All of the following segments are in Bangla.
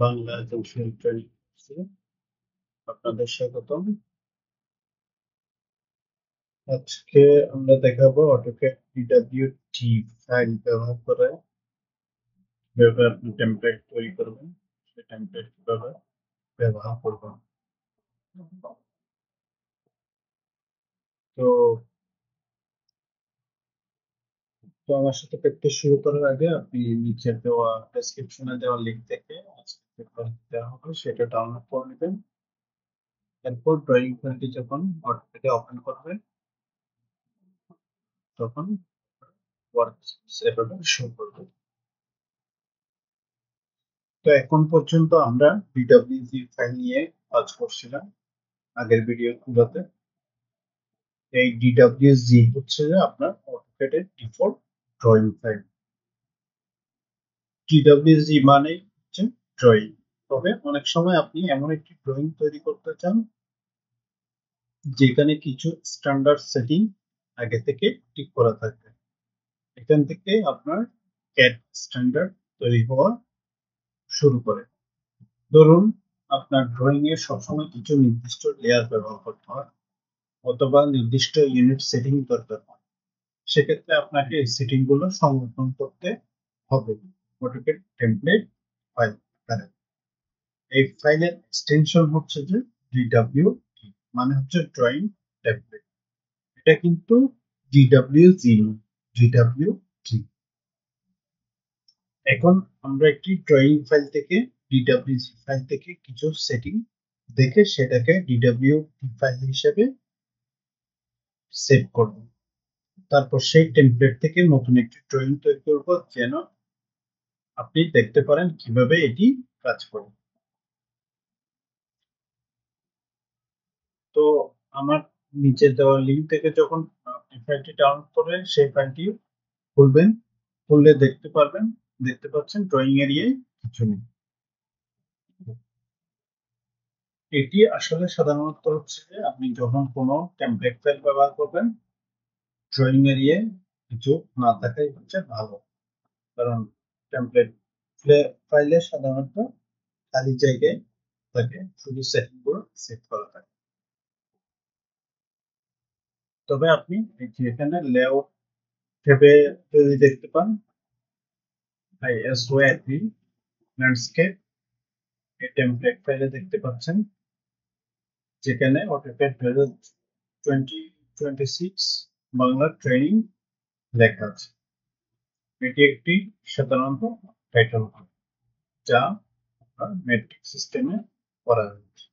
বাংলা জংশন ট্রেনিং আপনাদের স্বাগতম। আজকে আমরা দেখাবো অটোক্যাড DWT ফাইল ব্যবহার করে কিভাবে আপনি টেমপ্লেট তৈরি করবেন, সেই টেমপ্লেট কিভাবে ব্যবহার করবেন। তো তো আমার সাথে প্র্যাকটিস শুরু করার আগে আপনি নিচে দেওয়া ডেসক্রিপশনে দেওয়া লিঙ্ক থেকে আজকে পেপার দেওয়া হবে সেটা ডাউনলোড করে নেবেন। এরপর ড্রয়িং ফাইলটি যখন অটোক্যাডে ওপেন করবেন তখন ওয়ার্ক সেভাবে শুরু করবে। তো এখন পর্যন্ত আমরা ডিডব্লিউজি ফাইল নিয়ে কাজ করছিলাম আগের ভিডিওগুলোতে। এই ডিডব্লিউজি হচ্ছে যে আপনার অটোক্যাডের ডিফল্ট ড্রয়িং ফাইল। ডিডব্লিউজি মানে হচ্ছে ড্রয়িং। তবে অনেক সময় আপনি এমন একটি ড্রয়িং তৈরি করতে চান যেখানে কিছু স্ট্যান্ডার্ড সেটিং আগে থেকে ঠিক করা থাকবে। এখান থেকে আপনার ক্যাড স্ট্যান্ডার্ড তৈরি হওয়া শুরু করে। ধরুন আপনার ড্রয়িং এ সবসময় কিছু নির্দিষ্ট লেয়ার ব্যবহার করতে হয় অথবা নির্দিষ্ট ইউনিট সেটিং দরকার হয়। সেক্ষেত্রে আপনাকে এই সেটিং গুলো সংরক্ষণ করতে হবে অটোক্যাড টেমপ্লেট ফাইল আকারে। এই ফাইলের এক্সটেনশন হচ্ছে যে ডিডব্লিউটি, মানে হচ্ছে ড্রয়িং টেমপ্লেট। এটা কিন্তু ডিডব্লিউজি নয়, ডিডব্লিউটি। এখন আমরা একটি ড্রয়িং ফাইল থেকে ডিডব্লিউজি ফাইল থেকে কিছু সেটিং দেখে সেটাকে ডিডব্লিউটি ফাইল হিসেবে সেভ করব। তারপর সেই টেমপ্লেট থেকে নতুন একটি ড্রয়িং তৈরি করব যেন আপনি দেখতে পারেন কিভাবে এটি কাজ করে। তো আমার নিচে দেওয়া লিঙ্ক থেকে যখন আপনি ফাইলটি ডাউনলোড করে সেই ফাইলটি খুলবেন, খুললে দেখতে পাচ্ছেন ড্রয়িং এরিয়ায় কিছু নেই। এটি আসলে সাধারণত হচ্ছে যে আপনি যখন কোনো টেমপ্লেট ফাইল ব্যবহার করবেন ড্রয়িং এরিয়ায় কিছু না থাকাই হচ্ছে ভালো। কারণ টেমপ্লেট ফাইলে সাধারণত খালি জায়গায় থাকে, শুধু সেটিং গুলো সেট করা থাকে। তবে আপনি এখানে লেআউট ট্যাবে যদি দেখতে পান ISO3 ল্যান্ডস্কেপ এই টেমপ্লেট ফাইলে দেখতে পাচ্ছেন যেখানে অটোক্যাড 2026 বাংলা ট্রেনিং লেখা আছে। এটি একটি সাধারণত টাইটেল যা মেট্রিক সিস্টেমে করা হয়েছে।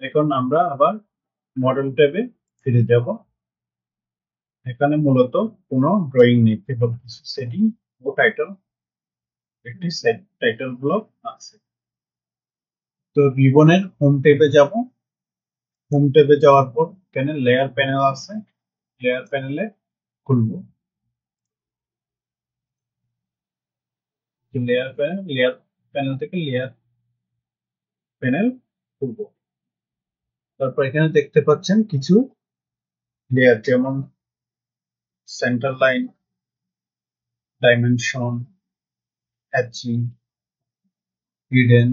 এখন আমরা আবার মডেল ট্যাবে ফিরে যাব। এখানে মূলত কোনো ড্রয়িং নেই, কেবল কিছু সেটিং ও টাইটেল, একটি সেট টাইটেল ব্লক আছে। তো রিবনের হোম ট্যাবে যাব। হোম ট্যাবে যাওয়ার পর এখানে লেয়ার প্যানেল আছে, লেয়ার প্যানেলে খুলব। লেয়ার প্যানেল থেকে লেয়ার প্যানেল খুলব। তারপর এখানে দেখতে পাচ্ছেন কিছু লেয়ার যেমন centre line, dimension, hatching, hidden,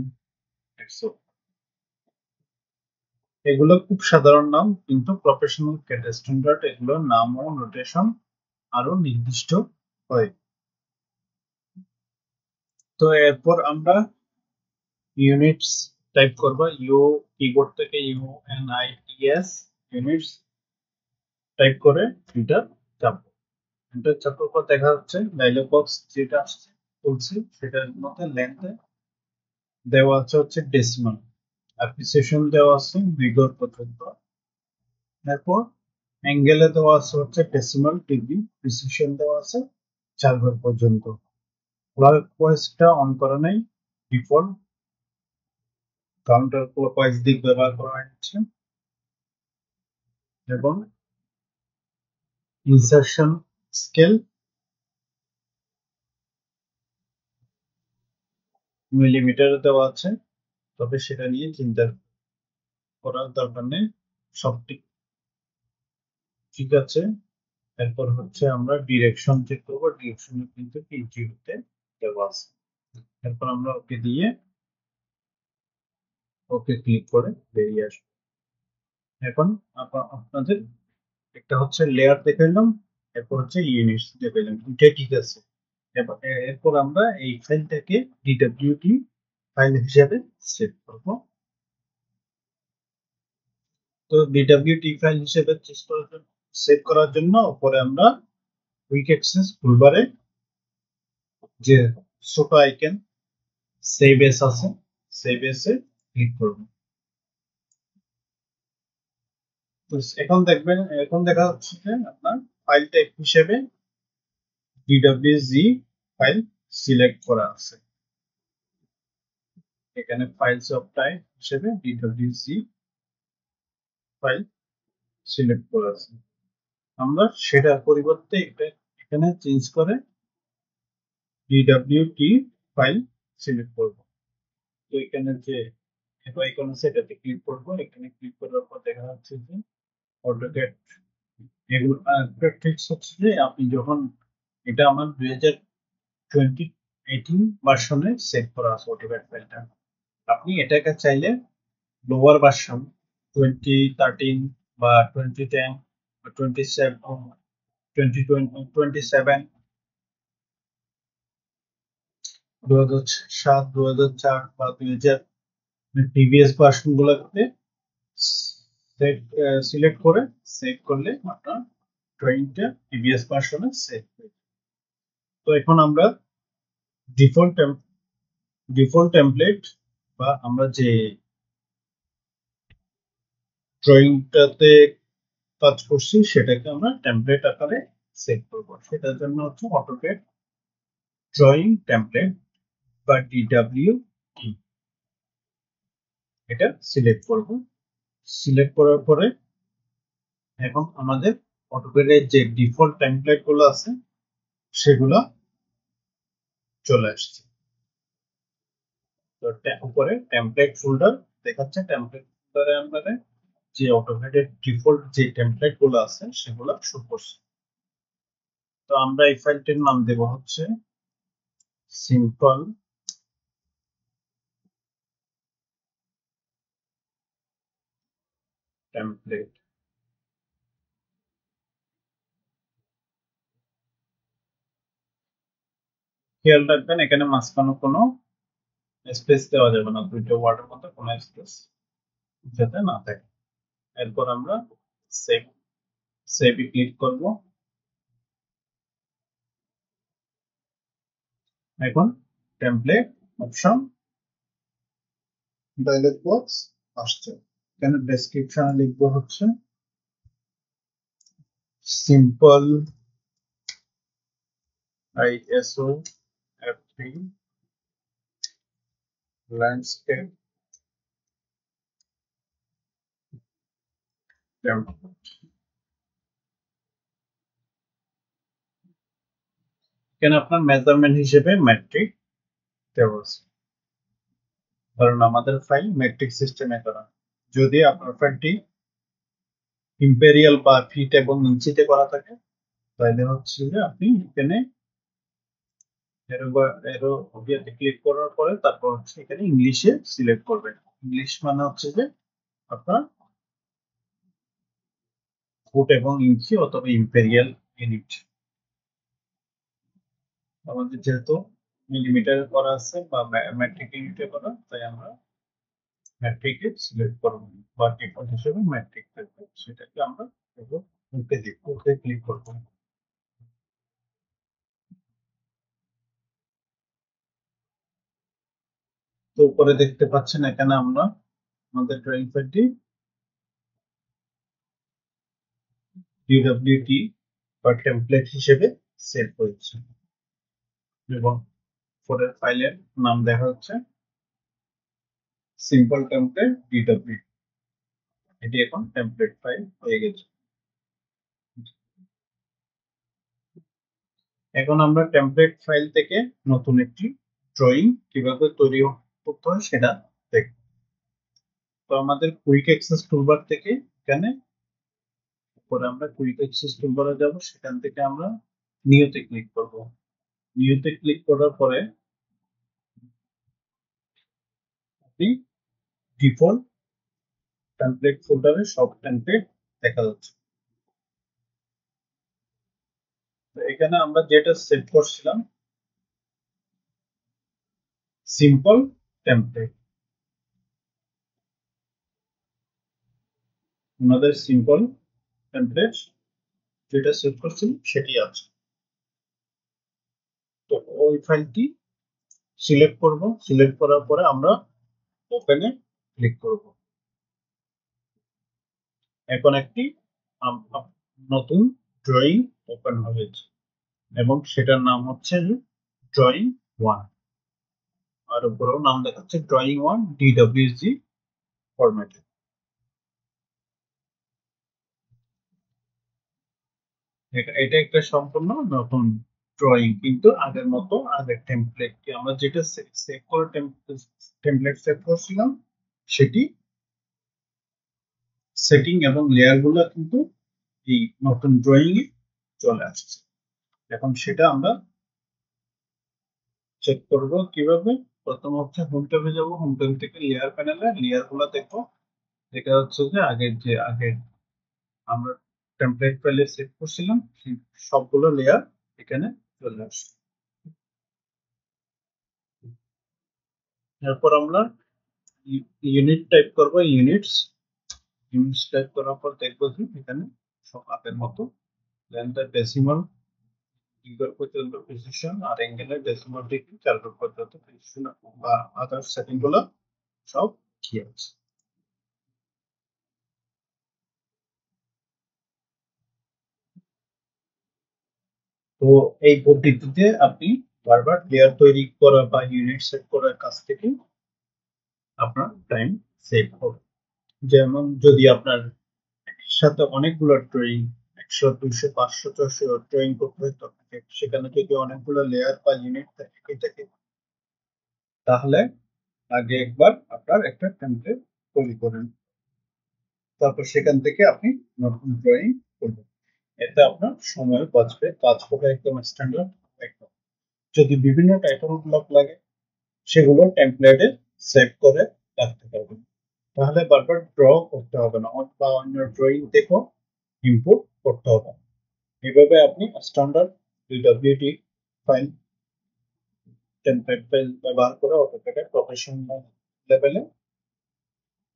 এগুলো খুব সাধারণ নাম, কিন্তু প্রফেশনাল ক্যাড স্ট্যান্ডার্ড এগুলোর নাম ও নোটেশন আরো নির্দিষ্ট হয়। তো এরপর আমরা ইউনিটস টাইপ করব, কিবোর্ড থেকে UNITS ইউনিটস টাইপ করে এন্টার চাপবো। এন্টার চাপার পর দেখা যাচ্ছে ডায়লগ বক্স যেটা আসছে বলছি সেটার মধ্যে লেন্থে দেওয়া আছে হচ্ছে ডেসিমাল, অ্যাপ্রিসিয়েশন দেওয়া আছে 2 ঘর পর্যন্ত। এরপর অ্যাঙ্গেলে দেওয়া আছে হচ্ছে ডেসিমাল ডিগ্রি, প্রিসিশন দেওয়া আছে 4 ঘর পর্যন্ত। ক্লকওয়াইজটা অন করা নেই, ডিফল্ট কাউন্টার ক্লকওয়াইজ দিক ব্যবহার করা হচ্ছে। এবং ইনসারশন স্কেল মিলিমিটারে দেওয়া আছে, তবে সেটা নিয়ে চিন্তা করার দরকার নেই, সব ঠিক আছে। এরপর হচ্ছে আমরা ডিরেকশন চেক করবো, ডিরেকশনে কিন্তু PG হতে দেওয়া আছে। এরপর আমরা ওকে দিয়ে ওকে ক্লিক করে বেরিয়ে আসবো। এখন আপনাদের একটা হচ্ছে লেয়ার দেখাইলাম, এরপর হচ্ছে ইউনিটস দেখাইলাম, দুইটাই ঠিক আছে। এরপর আমরা এই ফাইলটাকে DWT ফাইল হিসেবে সেভ করব। তো DWT ফাইল হিসেবে সেভ করার জন্য উপরে আমরা কুইক অ্যাক্সেস টুলবারে যে ছোট আইকন সেভ এস আছে, সেভ এসে ক্লিক করব। তো এখন দেখবেন, এখন দেখা যাচ্ছে যে আপনার ফাইল টাইপ হিসেবে DWG ফাইল সিলেক্ট করা আছে। এখানে ফাইলস অফ টাইপ হিসেবে DWG ফাইল সিলেক্ট করা আছে। আমরা সেটার পরিবর্তে এখানে চেঞ্জ করে DWT ফাইল সিলেক্ট করব। তো এখানে যে আইকন আছে এটাতে ক্লিক করব। এখানে ক্লিক করার পর দেখা যাচ্ছে যে অটোক্যাড এগুলো ট্রিক্স হচ্ছে যে আপনি যখন এটা আমার 2018 ভার্সনে সেভ করা আছে অটোক্যাড ফাইলটা, আপনি এটাকে চাইলে লোয়ার ভার্সন 2013 বা 2010 বা 27 2027 2007 2004 বা 2000 প্রিভিয়াস ভার্সন গুলোতে সিলেক্ট করে সেভ করলে আপনার ড্রয়িংটা প্রিভিয়াস ভার্সনে সেভ হয়ে যাবে। তো এখন আমরা ডিফল্ট ডিফল্ট টেমপ্লেট বা আমরা যে ড্রয়িংটাতে কাজ করছি সেটাকে আমরা টেমপ্লেট আকারে সেভ করব। সেটার জন্য হচ্ছে অটোক্যাড ড্রয়িং টেমপ্লেট বা DWT, এটা সিলেক্ট করব। সিলেক্ট করার পরে এখন আমাদের অটোক্যাডের যে ডিফল্ট টেমপ্লেট গুলো আছে সেগুলো চলে আসছে। তো উপরে টেমপ্লেট ফোল্ডার দেখাচ্ছে, টেমপ্লেট ফোল্ডারে আমাদের যে অটোক্যাডের ডিফল্ট যে টেমপ্লেট গুলো আছে সেগুলো শো করছে। তো আমরা এই ফাইলটির নাম দেব হচ্ছে সিম্পল টেমপ্লেট। খেয়াল রাখবেন এখানে মাঝখানে কোনো স্পেস দেওয়া যাবে না, দুইটা ওয়ার্ডের মধ্যে কোনো স্পেস যাতে না থাকে। এরপর আমরা সেভ সেভে ক্লিক করব। এখন টেমপ্লেট অপশন ডায়লগ বক্স আসছে। এখানে ডেসক্রিপশনে লিখবো হচ্ছে simple ISO F3 landscape template. এখানে আপনার মেজারমেন্ট হিসেবে মেট্রিক দেওয়া আছে, কারণ আমাদের ফাইল মেট্রিক সিস্টেমে করা। যদি আপনার ফাইলটি ইম্পেরিয়াল বা ফিট এবং ইঞ্চিতে করা থাকে তাহলে হচ্ছে যে আপনি এখানে এরো ওবিয়াতে ক্লিক করার পরে তারপর হচ্ছে এখানে ইংলিশে সিলেক্ট করবেন। ইংলিশ মানে হচ্ছে যে আপনার ফুট এবং ইঞ্চি অথবা ইম্পেরিয়াল ইউনিট। আমাদের যেহেতু মিলিমিটার করা আছে বা মেট্রিক ইউনিটে করা, তাই আমরা মেট্রিকে সিলেক্ট করব বা ডিফল্ট হিসেবে মেট্রিক থাকবে, সেটাকে আমরা ওকে দিব, ওকে ক্লিক করব। তো উপরে দেখতে পাচ্ছেন এখানে আমরা আমাদের ড্রয়িং ফাইলটি DWT বা টেমপ্লেট হিসেবে সেভ হয়েছে এবং পরের ফাইলের নাম দেখা হচ্ছে সিম্পল টেমপ্লেট DWT। এটি এখন টেমপ্লেট ফাইল হয়ে গেছে। এখন আমরা টেমপ্লেট ফাইল থেকে নতুন একটি ড্রয়িং কিভাবে তৈরি করতে হয় সেটা দেখব। তো আমাদের কুইক অ্যাক্সেস টুলবার থেকে এখানে পরে আমরা কুইক অ্যাক্সেস টুলবারে যাব, সেখান থেকে আমরা নিউতে ক্লিক করব। নিউতে ক্লিক করার পরে আপনি ডিফল্ট টেমপ্লেট ফোল্ডারে সব টেমপ্লেট দেখা যাচ্ছে। এখানে আমরা যেটা সেট করছিলাম সিম্পল টেমপ্লেট, আমাদের সিম্পল টেমপ্লেট যেটা সেট করছিলাম সেটি আছে। তো ওই ফাইলটি সিলেক্ট করব, সিলেক্ট করার পরে আমরা ওপেনে ক্লিক করব। এখন একটি নতুন ড্রয়িং ওপেন হয়েছে এবং সেটার নাম হচ্ছে ড্রয়িং 1, আর উপরেও নাম দেখাচ্ছে ড্রয়িং 1 DWG ফরম্যাটে। এটা একটা সম্পূর্ণ নতুন ড্রয়িং, কিন্তু আগের মতো আগের টেমপ্লেট আমরা যেটা সেভ করে টেমপ্লেট সেভ করছিলাম সেটি সেটিং এবং লেয়ার গুলো কিন্তু এই নতুন ড্রয়িং এ চলে আসছে। এখন সেটা আমরা চেক করব কিভাবে। প্রথম হচ্ছে হোম ট্যাবে যাব, হোম ট্যাব থেকে লেয়ার প্যানেলে লেয়ার গুলো দেখো, দেখা যাচ্ছে যে আগে আমরা টেমপ্লেট ফাইলে সেভ করছিলাম সেই সবগুলো লেয়ার এখানে চলে আসছে। এরপর আমরা ইউনিট টাইপ করব, ইউনিটস টাইপ করার পর দেখবো যে এখানে সব আগের মতো লেন্থের ডেসিমাল পর্যন্ত প্রিসিশন আর অ্যাঙ্গেলের ডেসিমাল ডিগ্রি 4 পর্যন্ত প্রিসিশন বা আদার সেটিং গুলো সব কি আছে। তো এই পদ্ধতিতে আপনি বারবার লেয়ার তৈরি করা বা ইউনিট সেট করার কাছ থেকে আপনার টাইম সেভ হবে। যেমন যদি আপনার সাথে অনেকগুলো ড্রয়িং 100 200 500 600 ড্রয়িং করতে হয়, সেখানে যদি অনেকগুলো লেয়ার বা ইউনিট থাকে তাহলে আগে একবার আপনার একটা টেমপ্লেট তৈরি করেন, তারপর সেখান থেকে আপনি নতুন ড্রয়িং করবেন। এতে আপনার সময় বাঁচবে, কাজ হবে একদম স্ট্যান্ডার্ড। একদম যদি বিভিন্ন টাইটেল ব্লক লাগে সেগুলো টেমপ্লেটে সেভ করে রাখতে পারবেন, তাহলে বারবার ড্র করতে হবে না বা অন্য ড্রয়িং দেখো ইম্পোর্ট করতে হবে। এভাবে আপনি standard DWG file template file ব্যবহার করে অটোক্যাডে প্রফেশনাল লেভেলে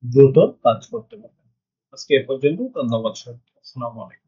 দ্রুত কাজ করতে পারবেন। আজকে এ পর্যন্ত, ধন্যবাদ সবাইকে। আসসালামু আলাইকুম।